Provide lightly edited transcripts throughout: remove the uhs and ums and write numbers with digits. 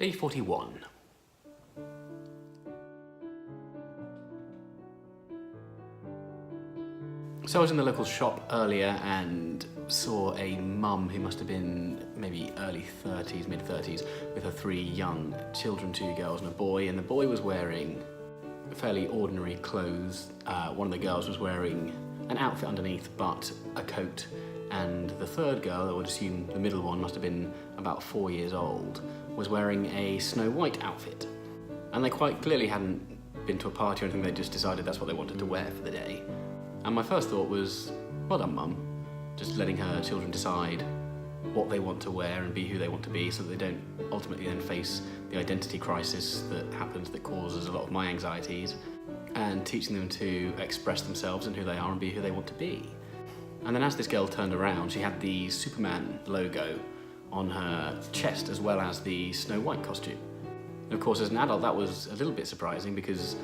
Day 41. So I was in the local shop earlier and saw a mum who must have been maybe early 30s, mid 30s, with her 3 young children, 2 girls and a boy, and the boy was wearing fairly ordinary clothes. One of the girls was wearing an outfit underneath but a coat, and the third girl, I would assume the middle one, must have been about 4 years old, was wearing a Snow White outfit. And they quite clearly hadn't been to a party or anything, they just decided that's what they wanted to wear for the day. And my first thought was, well done, Mum, just letting her children decide what they want to wear and be who they want to be, so that they don't ultimately then face the identity crisis that happens, that causes a lot of my anxieties, and teaching them to express themselves and who they are and be who they want to be. And then as this girl turned around, she had the Superman logo on her chest as well as the Snow White costume. And of course, as an adult, that was a little bit surprising, because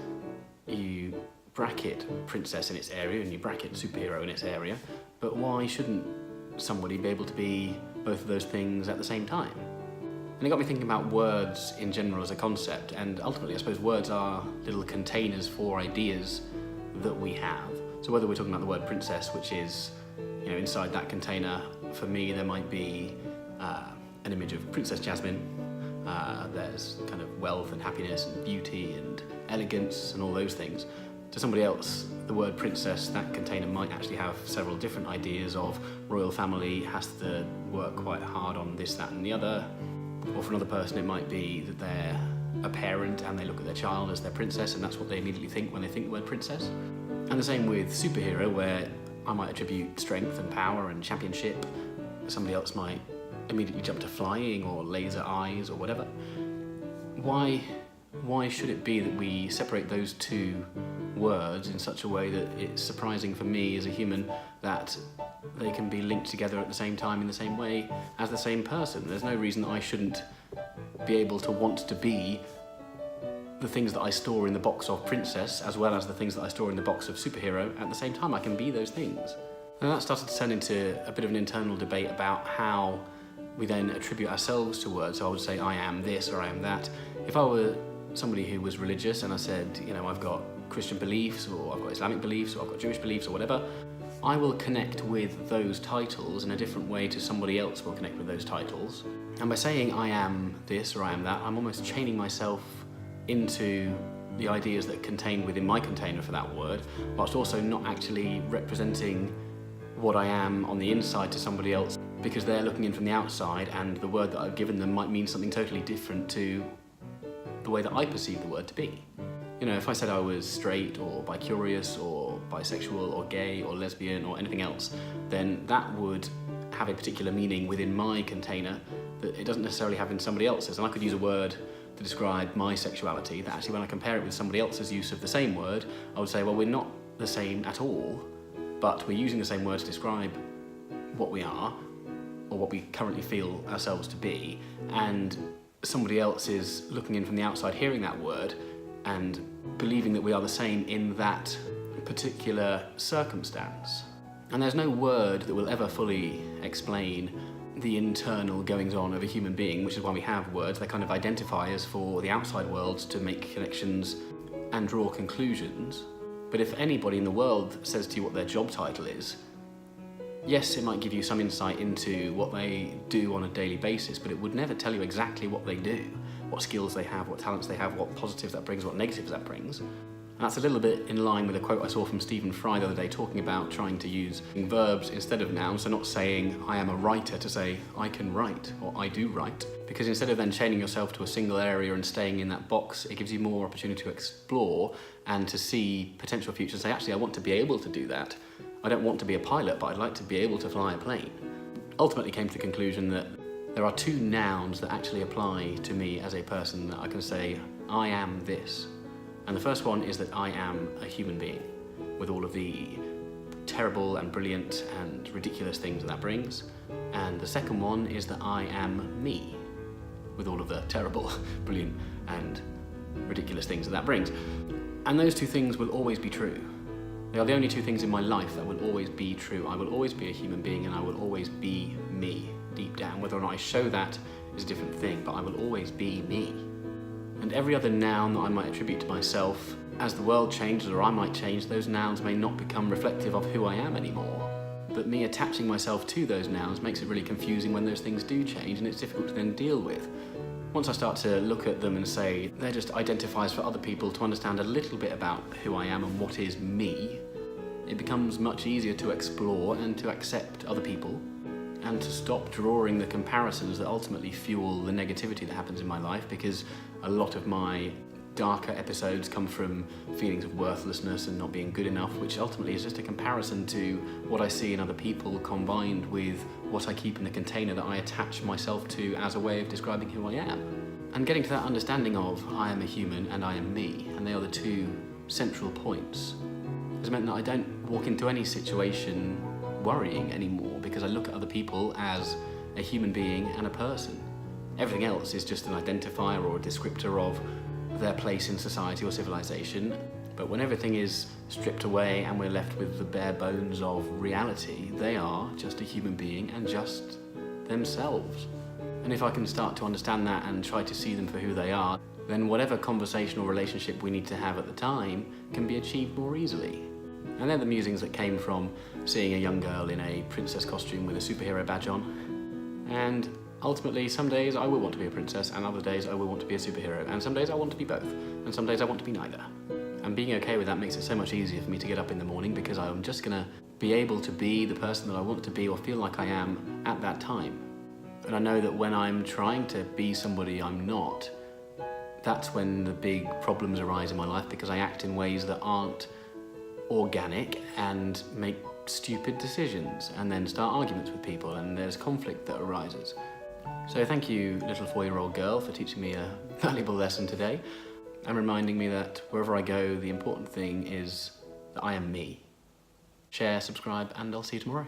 you bracket princess in its area and you bracket superhero in its area, but why shouldn't somebody be able to be both of those things at the same time? And it got me thinking about words in general as a concept, and ultimately I suppose words are little containers for ideas that we have. So whether we're talking about the word princess, which is, you know, inside that container, for me there might be an image of Princess Jasmine. There's kind of wealth and happiness and beauty and elegance and all those things. To somebody else, the word princess, that container might actually have several different ideas of royal family, has to work quite hard on this, that and the other. Or for another person it might be that they're a parent and they look at their child as their princess, and that's what they immediately think when they think the word princess. And the same with superhero, where I might attribute strength and power and championship. Somebody else might immediately jump to flying or laser eyes or whatever. Why should it be that we separate those two words in such a way that it's surprising for me as a human that they can be linked together at the same time in the same way as the same person? There's no reason I shouldn't be able to want to be the things that I store in the box of princess as well as the things that I store in the box of superhero at the same time. I can be those things. And that started to turn into a bit of an internal debate about how we then attribute ourselves to words. So I would say I am this or I am that. If I were somebody who was religious and I said, you know, I've got Christian beliefs, or I've got Islamic beliefs, or I've got Jewish beliefs, or whatever, I will connect with those titles in a different way to somebody else will connect with those titles. And by saying I am this or I am that, I'm almost chaining myself into the ideas that are contained within my container for that word, whilst also not actually representing what I am on the inside to somebody else, because they're looking in from the outside and the word that I've given them might mean something totally different to the way that I perceive the word to be. You know, if I said I was straight or bi-curious or bisexual or gay or lesbian or anything else, then that would have a particular meaning within my container that it doesn't necessarily have in somebody else's. And I could use a word to describe my sexuality that actually when I compare it with somebody else's use of the same word, I would say, well, we're not the same at all, but we're using the same word to describe what we are or what we currently feel ourselves to be, and somebody else is looking in from the outside, hearing that word and believing that we are the same in that particular circumstance. And there's no word that will ever fully explain the internal goings-on of a human being, which is why we have words. They're kind of identifiers for the outside world to make connections and draw conclusions. But if anybody in the world says to you what their job title is, yes, it might give you some insight into what they do on a daily basis, but it would never tell you exactly what they do, what skills they have, what talents they have, what positives that brings, what negatives that brings. And that's a little bit in line with a quote I saw from Stephen Fry the other day, talking about trying to use verbs instead of nouns, so not saying I am a writer to say I can write or I do write, because instead of then chaining yourself to a single area and staying in that box, it gives you more opportunity to explore and to see potential futures and say, actually, I want to be able to do that. I don't want to be a pilot, but I'd like to be able to fly a plane. Ultimately came to the conclusion that there are 2 nouns that actually apply to me as a person, that I can say, I am this. And the first one is that I am a human being, with all of the terrible and brilliant and ridiculous things that brings. And the second one is that I am me, with all of the terrible, brilliant and ridiculous things that brings. And those 2 things will always be true. They are the only 2 things in my life that will always be true. I will always be a human being and I will always be me deep down. Whether or not I show that is a different thing, but I will always be me. And every other noun that I might attribute to myself, as the world changes or I might change, those nouns may not become reflective of who I am anymore. But me attaching myself to those nouns makes it really confusing when those things do change, and it's difficult to then deal with. Once I start to look at them and say they're just identifiers for other people to understand a little bit about who I am and what is me, it becomes much easier to explore and to accept other people and to stop drawing the comparisons that ultimately fuel the negativity that happens in my life, because a lot of my darker episodes come from feelings of worthlessness and not being good enough, which ultimately is just a comparison to what I see in other people combined with what I keep in the container that I attach myself to as a way of describing who I am. And getting to that understanding of I am a human and I am me, and they are the two central points, has meant that I don't walk into any situation worrying anymore, because I look at other people as a human being and a person. Everything else is just an identifier or a descriptor of their place in society or civilization. But when everything is stripped away and we're left with the bare bones of reality, they are just a human being and just themselves. And if I can start to understand that and try to see them for who they are, then whatever conversation or relationship we need to have at the time can be achieved more easily. And they're the musings that came from seeing a young girl in a princess costume with a superhero badge on. And ultimately, some days I will want to be a princess, and other days I will want to be a superhero, and some days I want to be both, and some days I want to be neither. And being okay with that makes it so much easier for me to get up in the morning, because I'm just gonna be able to be the person that I want to be or feel like I am at that time. And I know that when I'm trying to be somebody I'm not, that's when the big problems arise in my life, because I act in ways that aren't organic and make stupid decisions and then start arguments with people, and there's conflict that arises. So thank you, little 4-year-old girl, for teaching me a valuable lesson today and reminding me that wherever I go, the important thing is that I am me. Share, subscribe, and I'll see you tomorrow.